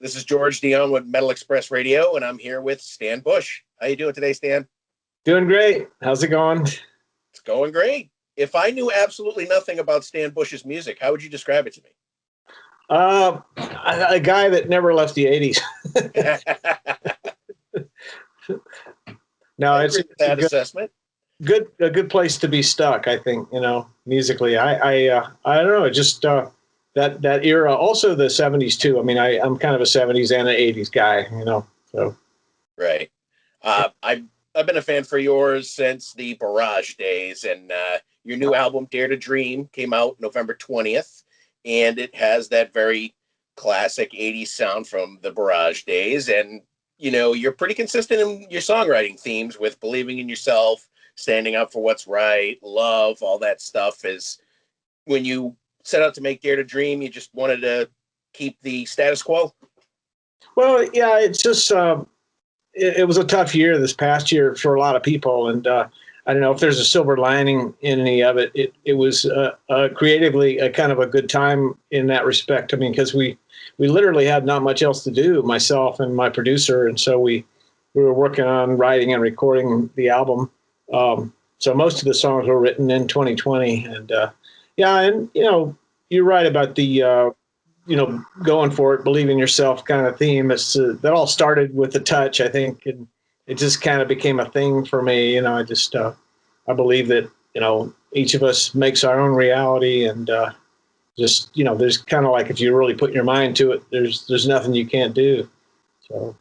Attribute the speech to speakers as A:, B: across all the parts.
A: This is George Dionne with Metal Express Radio, and I'm here with Stan Bush. How you doing today, Stan?
B: Doing great. How's it going?
A: It's going great. If I knew absolutely nothing about Stan Bush's music, how would you describe it to me?
B: A guy that never left the 80s. No,
A: I
B: it's
A: agree with that assessment.
B: a good place to be stuck, I think, musically. I don't know, just that era, also the 70s too. I mean, I'm kind of a 70s and an 80s guy, so.
A: Right. I've been a fan for yours since the Barrage days, and your new album, Dare to Dream, came out November 20th, and it has that very classic 80s sound from the Barrage days, and you're pretty consistent in your songwriting themes with believing in yourself, standing up for what's right, love, all that stuff. Is when you set out to make Dare to Dream, you just wanted to keep the status quo?
B: Well, yeah, it's just, it was a tough year this past year for a lot of people. And I don't know if there's a silver lining in any of it. It was creatively a kind of a good time in that respect. I mean, because we literally had not much else to do, myself and my producer. And so we were working on writing and recording the album. So most of the songs were written in 2020. And yeah, and, you're right about the, going for it, believe in yourself kind of theme. That all started with the touch, I think, and it just kind of became a thing for me. I believe that, each of us makes our own reality, and there's kind of like, if you really put your mind to it, there's nothing you can't do. So.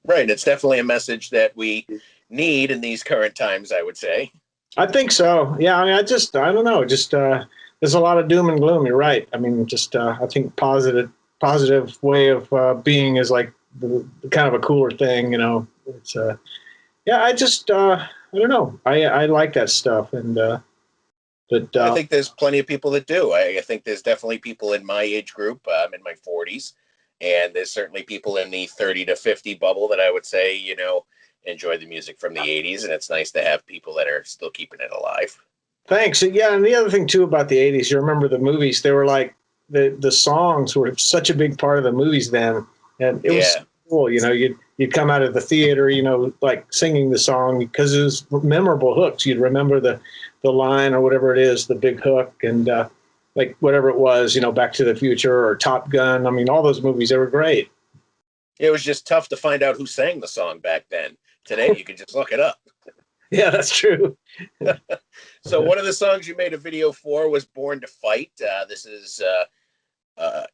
A: Right. It's definitely a message that we need in these current times, I would say.
B: I think so. Yeah. I mean, I don't know, there's a lot of doom and gloom. You're right. I mean, I think positive way of being is like the kind of a cooler thing, it's yeah, I don't know. I like that stuff. And, but
A: I think there's plenty of people that do. I think there's definitely people in my age group. I'm in my 40s, and there's certainly people in the 30 to 50 bubble that I would say, enjoy the music from the 80s. And it's nice to have people that are still keeping it alive.
B: Thanks. Yeah, and the other thing too about the 80s, you remember the movies, they were like the songs were such a big part of the movies then. And it was cool, you'd come out of the theater, like singing the song because it was memorable hooks. You'd remember the line or whatever it is, the big hook, and like whatever it was, Back to the Future or Top Gun. I mean, all those movies, they were great.
A: It was just tough to find out who sang the song back then. Today, you could just look it up.
B: Yeah, that's true.
A: So one of the songs you made a video for was Born to Fight. This is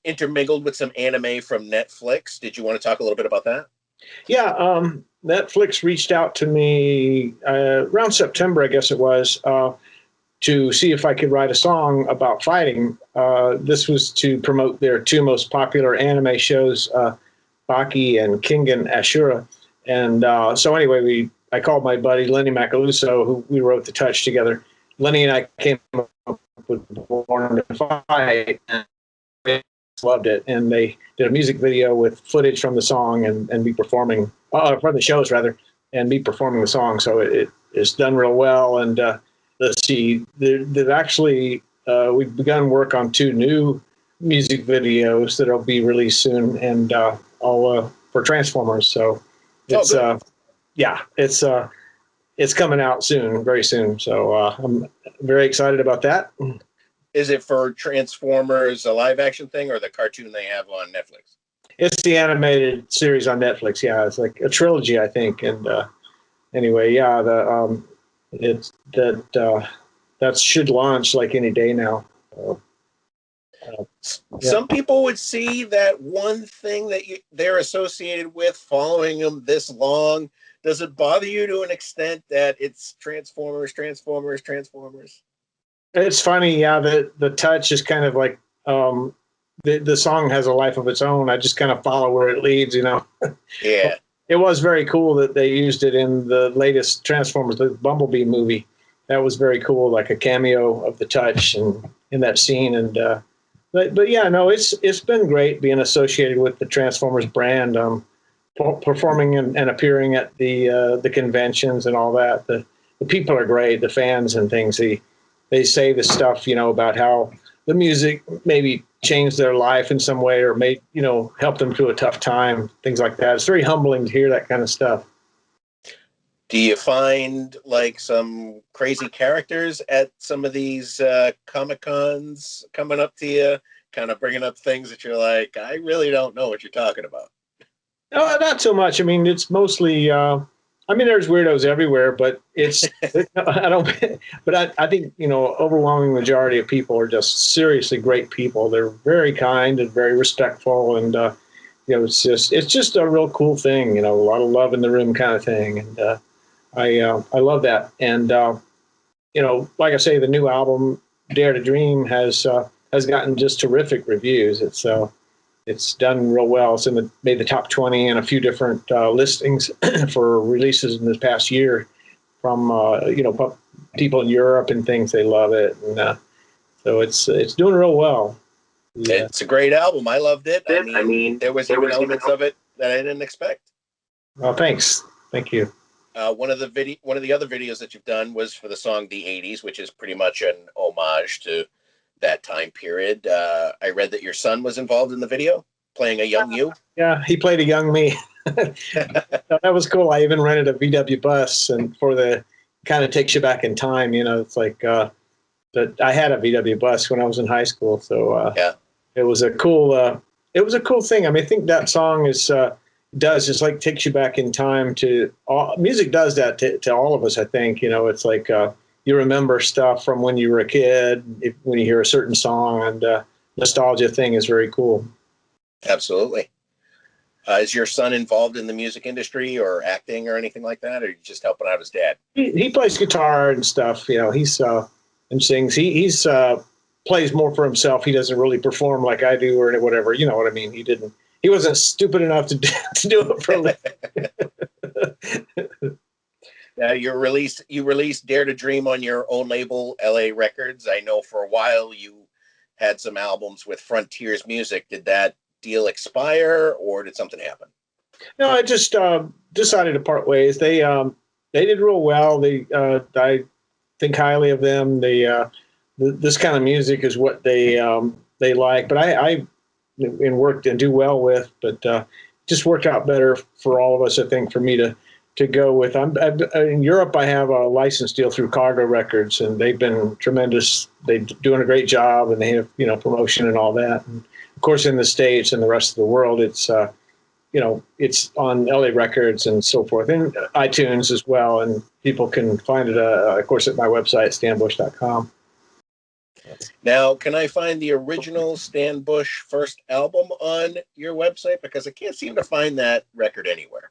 A: intermingled with some anime from Netflix. Did you want to talk a little bit about that?
B: Yeah, Netflix reached out to me around September, I guess it was, to see if I could write a song about fighting. This was to promote their two most popular anime shows, Baki and Kengan Ashura. And so anyway, I called my buddy Lenny Macaluso, who we wrote The Touch together. Lenny and I came up with Born to Fight, and they loved it. And they did a music video with footage from the song and me performing, from the shows rather, and me performing the song. So it's done real well. And let's see, they've actually, we've begun work on two new music videos that'll be released soon, and all for Transformers. So it's it's coming out soon, very soon. So I'm very excited about that.
A: Is it for Transformers, a live action thing, or the cartoon they have on Netflix?
B: It's the animated series on Netflix. Yeah, it's like a trilogy, I think. And anyway, yeah, that should launch like any day now.
A: Some people would see that one thing that they're associated with following them this long. Does it bother you to an extent that it's Transformers?
B: It's funny, yeah. The touch is kind of like the song has a life of its own. I just kind of follow where it leads,
A: Yeah.
B: It was very cool that they used it in the latest Transformers, the Bumblebee movie. That was very cool, like a cameo of the touch and in that scene. And but yeah, no, it's been great being associated with the Transformers brand. Performing and appearing at the conventions and all that. The people are great, the fans and things. They say the stuff, about how the music maybe changed their life in some way or made, help them through a tough time, things like that. It's very humbling to hear that kind of stuff.
A: Do you find like some crazy characters at some of these Comic Cons coming up to you, kind of bringing up things that you're like, I really don't know what you're talking about?
B: No, not so much. I mean, it's mostly, there's weirdos everywhere, but I don't, but I think, overwhelming majority of people are just seriously great people. They're very kind and very respectful. And, it's just a real cool thing, a lot of love in the room kind of thing. And I love that. And, like I say, the new album, Dare to Dream, has gotten just terrific reviews. It's done real well. It's made the top 20 in a few different listings for releases in this past year from people in Europe and things. They love it, and so it's doing real well.
A: Yeah. It's a great album. I loved it. I mean, there was even elements of it that I didn't expect.
B: Well, thanks. Thank you.
A: One of the other videos that you've done was for the song "The '80s," which is pretty much an homage to that time period. I read that your son was involved in the video, playing a young you.
B: Yeah, he played a young me. That was cool. I even rented a VW bus, and for the kind of takes you back in time. It's like that. I had a VW bus when I was in high school, so
A: yeah,
B: it was a cool. It was a cool thing. I think that song does like takes you back in time to all. Music does that to all of us. I think it's like. You remember stuff from when you were a kid, when you hear a certain song, and nostalgia thing is very cool.
A: Absolutely. Is your son involved in the music industry or acting or anything like that, or are you just helping out his dad?
B: He plays guitar and stuff. He's and sings. He's plays more for himself. He doesn't really perform like I do or whatever. You know what I mean? He wasn't stupid enough to do it for a living.
A: Now you released Dare to Dream on your own label, LA Records. I know for a while you had some albums with Frontiers Music. Did that deal expire or did something happen?
B: No, I just decided to part ways. They did real well. I think highly of them. This kind of music is what they like, but I worked and do well with, but just worked out better for all of us. I think for me to go with. In Europe, I have a license deal through Cargo Records, and they've been tremendous. They're doing a great job, and they have promotion and all that. And of course, in the States and the rest of the world, it's it's on LA Records and so forth, and iTunes as well. And people can find it, of course, at my website, stanbush.com.
A: Now, can I find the original Stan Bush first album on your website? Because I can't seem to find that record anywhere.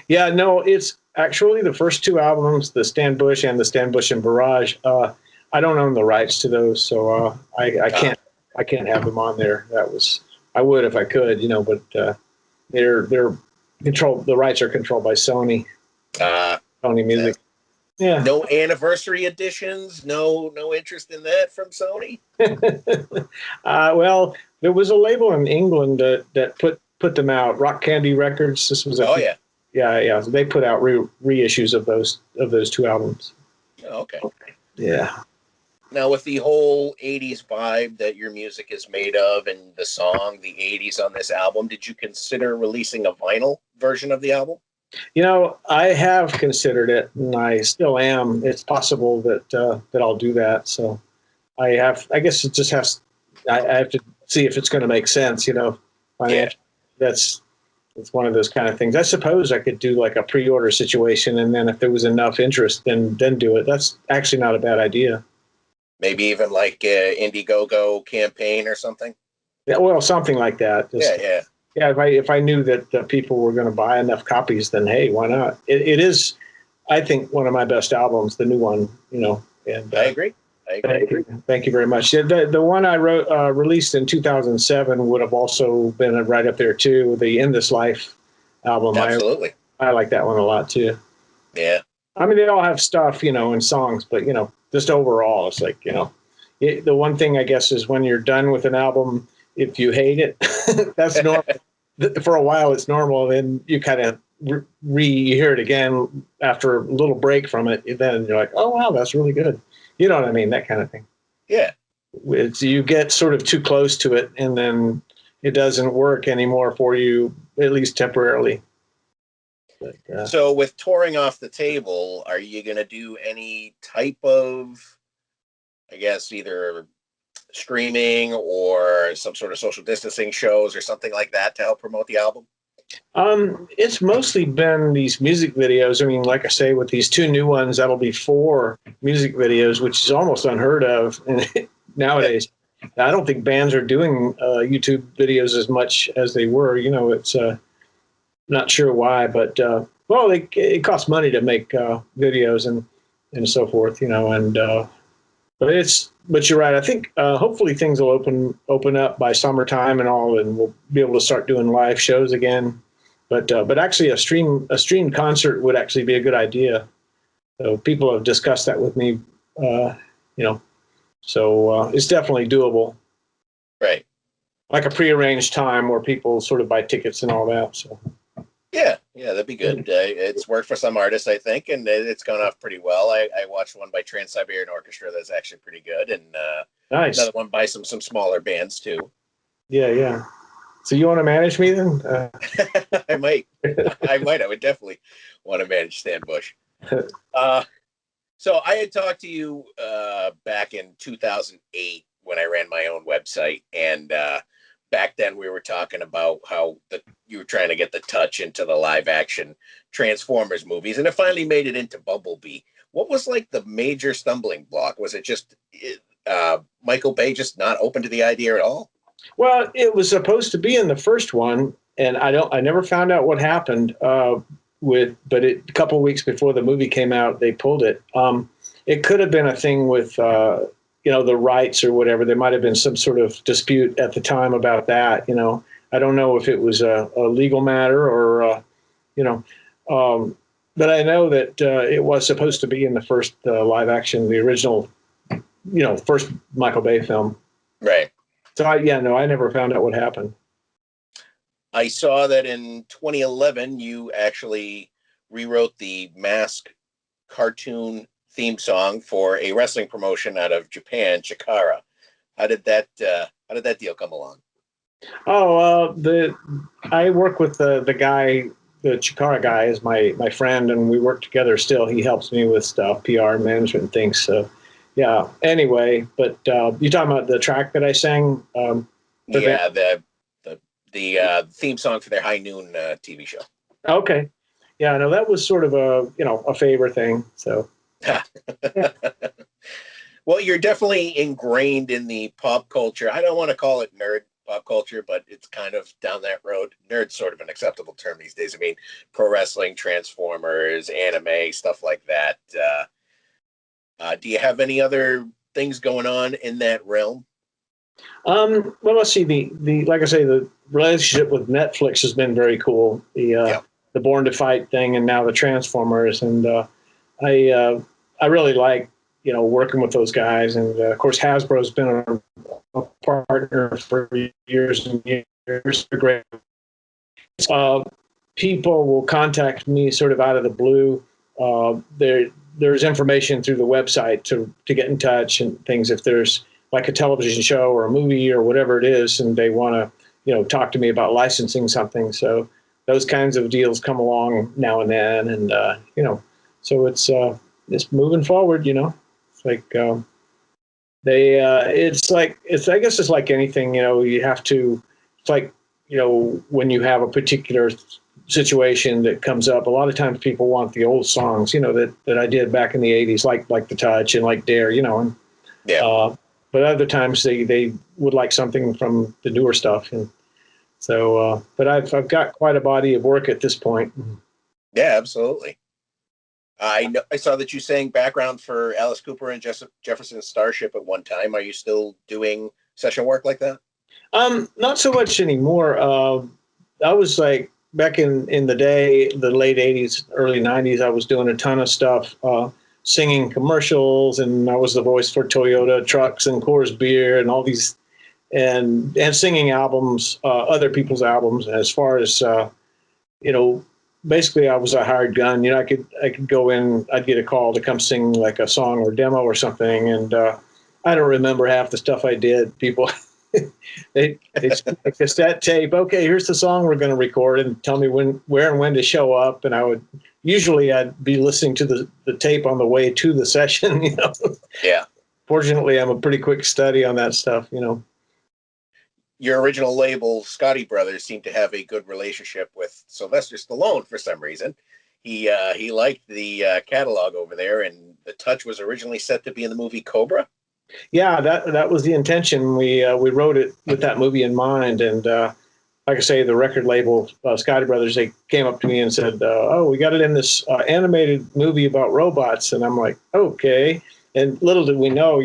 B: Yeah, no, it's actually the first two albums, the Stan Bush and the Stan Bush and Barrage. I don't own the rights to those, so I can't have them on there. I would if I could, but they're controlled. The rights are controlled by Sony. Sony Music. Yeah.
A: No anniversary editions. No interest in that from Sony.
B: Well, there was a label in England that put them out. Rock Candy Records. This was
A: yeah.
B: Yeah. They put out reissues of those two albums.
A: Oh, okay.
B: Yeah.
A: Now, with the whole 80s vibe that your music is made of and the song, the 80s on this album, did you consider releasing a vinyl version of the album?
B: I have considered it, and I still am. It's possible that I'll do that. So I guess it just has. I have to see if it's going to make sense. Financially. Yeah. It's one of those kind of things. I suppose I could do like a pre-order situation, and then if there was enough interest, then do it. That's actually not a bad idea.
A: Maybe even like an Indiegogo campaign or something.
B: Yeah, well, something like that.
A: Yeah.
B: If I knew that people were going to buy enough copies, then hey, why not? It is, I think, one of my best albums, the new one. And
A: I agree.
B: Thank you very much. The one I wrote released in 2007 would have also been right up there too. The In This Life album.
A: Absolutely.
B: I like that one a lot too.
A: Yeah.
B: I mean, they all have stuff, and songs, but just overall, it's like the one thing I guess is when you're done with an album, if you hate it, that's normal. For a while, it's normal. Then you kind of you hear it again after a little break from it. Then you're like, oh wow, that's really good. You know what I mean? That kind of thing.
A: Yeah.
B: you get sort of too close to it, and then it doesn't work anymore for you, at least temporarily. But,
A: so with touring off the table, are you going to do any type of, I guess, either streaming or some sort of social distancing shows or something like that to help promote the album?
B: It's mostly been these music videos. I mean, like I say, with these two new ones, that'll be 4 music videos, which is almost unheard of nowadays. I don't think bands are doing YouTube videos as much as they were. You know, it's not sure why, but well, it costs money to make videos and so forth. You know, and but you're right. I think hopefully things will open up by summertime and all, and we'll be able to start doing live shows again. But actually, a streamed concert would actually be a good idea. So people have discussed that with me. You know, so it's definitely doable.
A: Right.
B: Like a prearranged time where people sort of buy tickets and all that. So.
A: Yeah, that'd be good. It's worked for some artists, I think, and it's gone off pretty well. I watched one by Trans-Siberian Orchestra that's actually pretty good, and
B: nice.
A: Another one by some smaller bands too.
B: Yeah. So you want to manage me then?
A: I might. I would definitely want to manage Stan Bush. So I had talked to you back in 2008 when I ran my own website, and back then we were talking about how you were trying to get the touch into the live action Transformers movies, and it finally made it into Bumblebee. What was like the major stumbling block? Was it just Michael Bay just not open to the idea at all?
B: Well, it was supposed to be in the first one, and I never found out what happened but a couple of weeks before the movie came out, they pulled it. It could have been a thing with the rights or whatever. There might have been some sort of dispute at the time about that. You know, I don't know if it was a legal matter or but I know that it was supposed to be in the first live action, the original, first Michael Bay film.
A: Right.
B: So I never found out what happened.
A: I saw that in 2011, you actually rewrote the Mask cartoon theme song for a wrestling promotion out of Japan, Chikara. How did that deal come along?
B: Oh, I work with the guy, the Chikara guy is my friend, and we work together still. He helps me with stuff, PR management and things. So, yeah. Anyway, but you talking about the track that I sang?
A: Yeah, the theme song for their High Noon TV show.
B: Okay. Yeah, no, that was sort of a favor thing. So.
A: Yeah. Well, you're definitely ingrained in the pop culture. I don't want to call it nerd pop culture, but it's kind of down that road. Nerd's sort of an acceptable term these days. I mean, pro wrestling, Transformers, anime, stuff like that. Do you have any other things going on in that realm?
B: Well, let's see. The like I say, the relationship with Netflix has been very cool. The Born to Fight thing, and now the Transformers, and I really like working with those guys, and of course Hasbro's been a partner for years and years. They're great. People will contact me sort of out of the blue. There's information through the website to get in touch and things if there's like a television show or a movie or whatever it is, and they want to talk to me about licensing something. So those kinds of deals come along now and then, and so it's moving forward. It's like I guess it's like anything. You have to. It's like when you have a particular situation that comes up, a lot of times people want the old songs, that I did back in the '80s, like The Touch and like Dare, and but other times they would like something from the newer stuff, and so. But I've got quite a body of work at this point.
A: Yeah, absolutely. I saw that you sang background for Alice Cooper and Jefferson Starship at one time. Are you still doing session work like that?
B: Not so much anymore. I was like back in the day, the late '80s, early '90s. I was doing a ton of stuff, singing commercials, and I was the voice for Toyota trucks and Coors Beer and all these, and singing albums, other people's albums. As far as basically I was a hired gun. I could go in. I'd get a call to come sing like a song or demo or something, and I don't remember half the stuff I did. People, they sent a cassette tape. Okay, here's the song we're going to record, and tell me where, and when to show up. And I'd be listening to the tape on the way to the session.
A: Yeah.
B: Fortunately, I'm a pretty quick study on that stuff.
A: Your original label, Scotty Brothers, seemed to have a good relationship with Sylvester Stallone for some reason. He liked the catalog over there, and The Touch was originally set to be in the movie Cobra.
B: Yeah, that was the intention. We wrote it with that movie in mind, and like I say, the record label, Scotty Brothers, they came up to me and said, "Oh, we got it in this animated movie about robots," and I'm like, "Okay." And little did we know,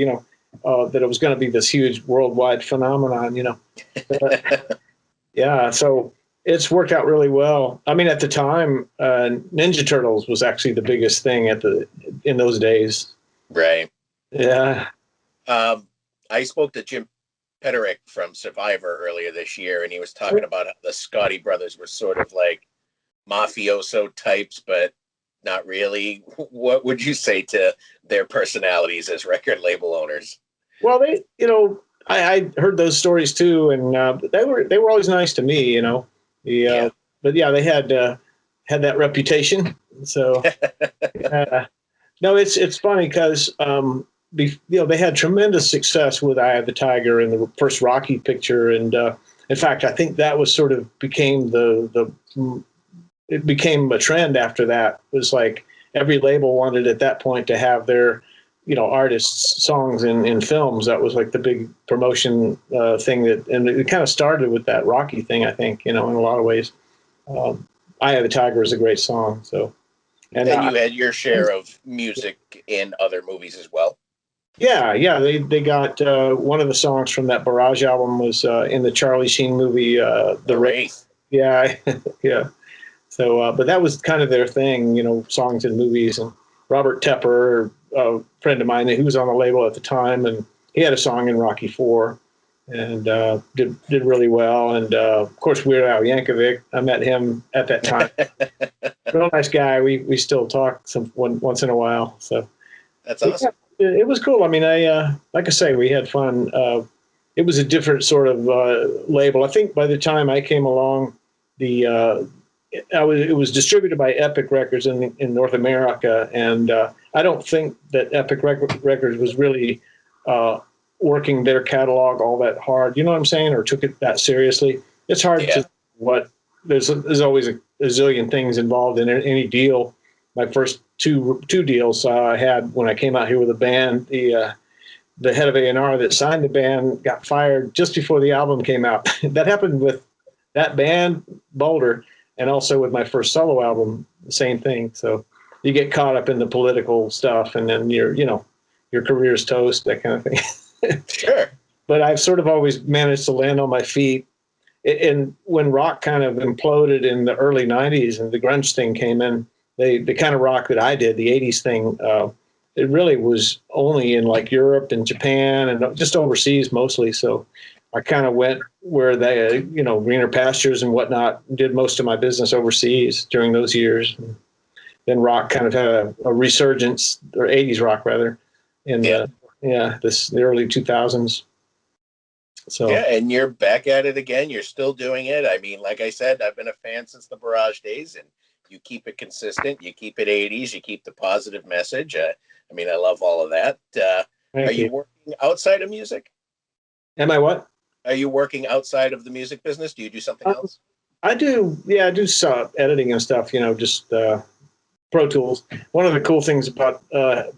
B: that it was going to be this huge worldwide phenomenon. Yeah, so it's worked out really well. I mean, at the time, Ninja Turtles was actually the biggest thing in those days.
A: Right.
B: Yeah.
A: I spoke to Jim Peterick from Survivor earlier this year, and he was talking about how the Scotty Brothers were sort of like mafioso types, but not really. What would you say to their personalities as record label owners?
B: Well, I heard those stories too, and they were always nice to me,
A: Yeah.
B: But yeah, they had that reputation. So no, it's funny because they had tremendous success with Eye of the Tiger and the first Rocky picture, and in fact, I think that was sort of became it became a trend after that. It was like every label wanted at that point to have their artists' songs in films. That was like the big promotion thing and it kind of started with that Rocky thing, I think, in a lot of ways. Eye of the Tiger is a great song. So,
A: and you had your share of music in other movies as well.
B: Yeah. They got one of the songs from that Barrage album was in the Charlie Sheen movie, The Wraith. Yeah. Yeah. So, but that was kind of their thing, songs in movies. And Robert Tepper, a friend of mine who was on the label at the time, and he had a song in Rocky IV, and did really well. And of course, Weird Al Yankovic, I met him at that time. Real nice guy. We still talk once in a while. So
A: that's awesome.
B: Yeah, it was cool. I mean, like I say, we had fun. It was a different sort of label. I think by the time I came along, it was distributed by Epic Records in North America, and I don't think that Epic Records was really working their catalog all that hard. You know what I'm saying? Or took it that seriously. It's hard to there's always a zillion things involved in any deal. My first two deals I had when I came out here with a band, the head of A&R that signed the band got fired just before the album came out. That happened with that band, Boulder, and also with my first solo album, the same thing. So you get caught up in the political stuff, and then your career's toast, that kind of thing.
A: Sure.
B: But I've sort of always managed to land on my feet. And when rock kind of imploded in the early 90s and the grunge thing came in, the kind of rock that I did, the 80s thing, it really was only in like Europe and Japan and just overseas mostly. So I kind of went where they, greener pastures and whatnot, did most of my business overseas during those years. And then rock kind of had a resurgence, or 80s rock rather, in the early 2000s. So
A: yeah, and you're back at it again. You're still doing it. I mean, like I said, I've been a fan since the Barrage days, and you keep it consistent. You keep it 80s. You keep the positive message. I mean, I love all of that. Are you working outside of music?
B: Am I what?
A: Are you working outside of the music business? Do you do something else?
B: I do. Yeah, I do some editing and stuff, just Pro Tools. One of the cool things about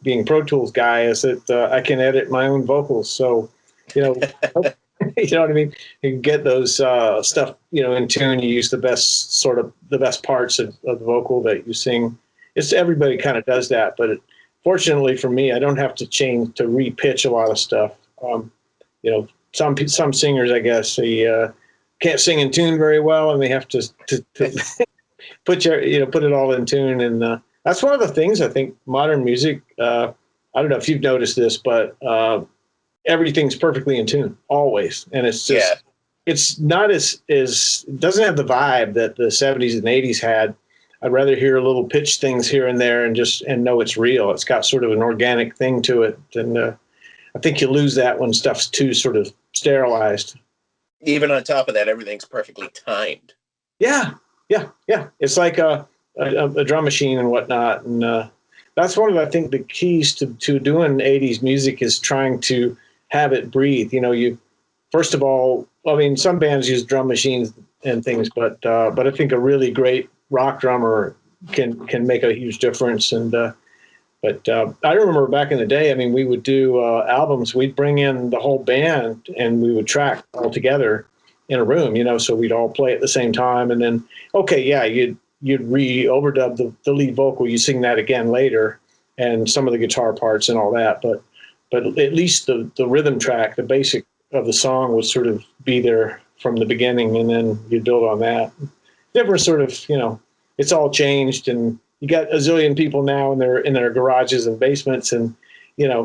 B: being Pro Tools guy is that I can edit my own vocals. So, you know what I mean? You can get those stuff, in tune. You use the best parts of the vocal that you sing. Everybody kind of does that, but fortunately for me, I don't have to repitch a lot of stuff. Some singers, I guess, they can't sing in tune very well, and they have to put it all in tune. And that's one of the things I think modern music. I don't know if you've noticed this, but everything's perfectly in tune always, and it's just it's not it doesn't have the vibe that the 70s and 80s had. I'd rather hear little pitch things here and there and know it's real. It's got sort of an organic thing to it, and I think you lose that when stuff's too sort of sterilized.
A: Even on top of that, everything's perfectly timed.
B: Yeah, yeah. It's like a drum machine and whatnot, and that's one of I think the keys to doing '80s music is trying to have it breathe. You first of all, I mean, some bands use drum machines and things, but I think a really great rock drummer can make a huge difference. And but I remember back in the day, I mean, we would do albums. We'd bring in the whole band and we would track all together in a room, so we'd all play at the same time. And then, okay, yeah, you'd overdub the lead vocal. You sing that again later, and some of the guitar parts and all that. But at least the rhythm track, the basic of the song would sort of be there from the beginning, and then you'd build on that. Different sort of, it's all changed, and you got a zillion people now in their garages and basements, and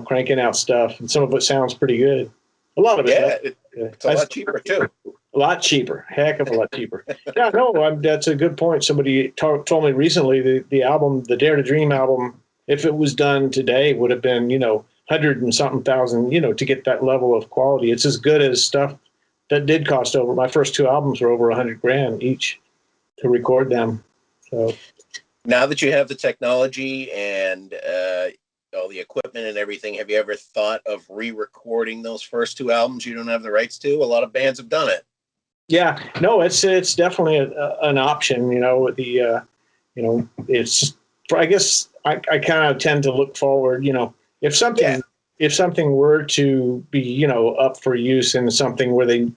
B: cranking out stuff, and some of it sounds pretty good. A lot of it,
A: it's a lot cheaper too.
B: A lot cheaper, heck of a lot cheaper. Yeah, no, that's a good point. Somebody told me recently the album, the Dare to Dream album, if it was done today, would have been 100 and something thousand, to get that level of quality. It's as good as stuff that did cost over. My first two albums were over $100,000 each to record them. So
A: now that you have the technology and all the equipment and everything, have you ever thought of re-recording those first two albums you don't have the rights to? A lot of bands have done it.
B: Yeah, no, it's definitely an option. It's, I guess I kind of tend to look forward. If something were to be up for use in something where they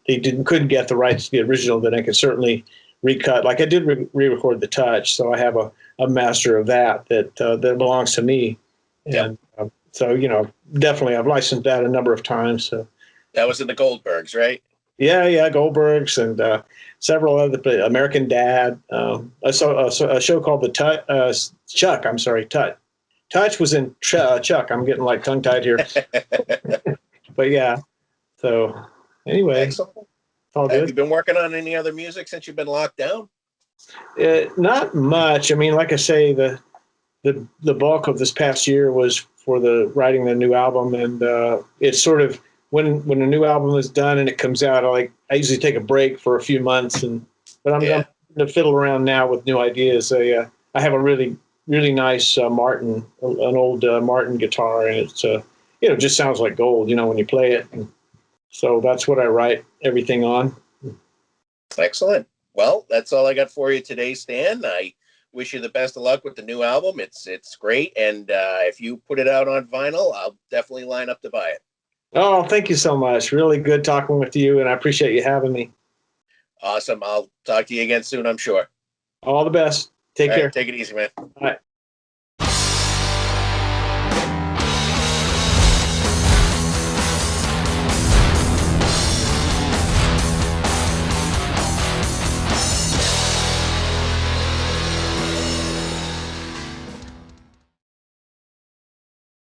B: couldn't get the rights to the original, then I could certainly recut. Like I did re-record The Touch, so I have a master of that belongs to me. And so definitely I've licensed that a number of times. So
A: that was in the Goldbergs, right?
B: Yeah, Goldbergs and several other, American Dad. I saw a show called the Chuck. I'm sorry, Touch was in Chuck. I'm getting like tongue tied here. But yeah, so anyway,
A: excellent.
B: All good.
A: Have you been working on any other music since you've been locked down?
B: Not much. I mean, like I say, the bulk of this past year was for writing the new album, and it's sort of when a new album is done and it comes out, I usually take a break for a few months, but I'm going to fiddle around now with new ideas. I have a really nice Martin, an old Martin guitar, and it's just sounds like gold, when you play it. And so that's what I write everything on.
A: Excellent. Well, that's all I got for you today, Stan. I wish you the best of luck with the new album. It's great, and if you put it out on vinyl, I'll definitely line up to buy it.
B: Oh, thank you so much. Really good talking with you, and I appreciate you having me.
A: Awesome. I'll talk to you again soon, I'm sure.
B: All the best. Take care.
A: Take it easy, man.
B: All right.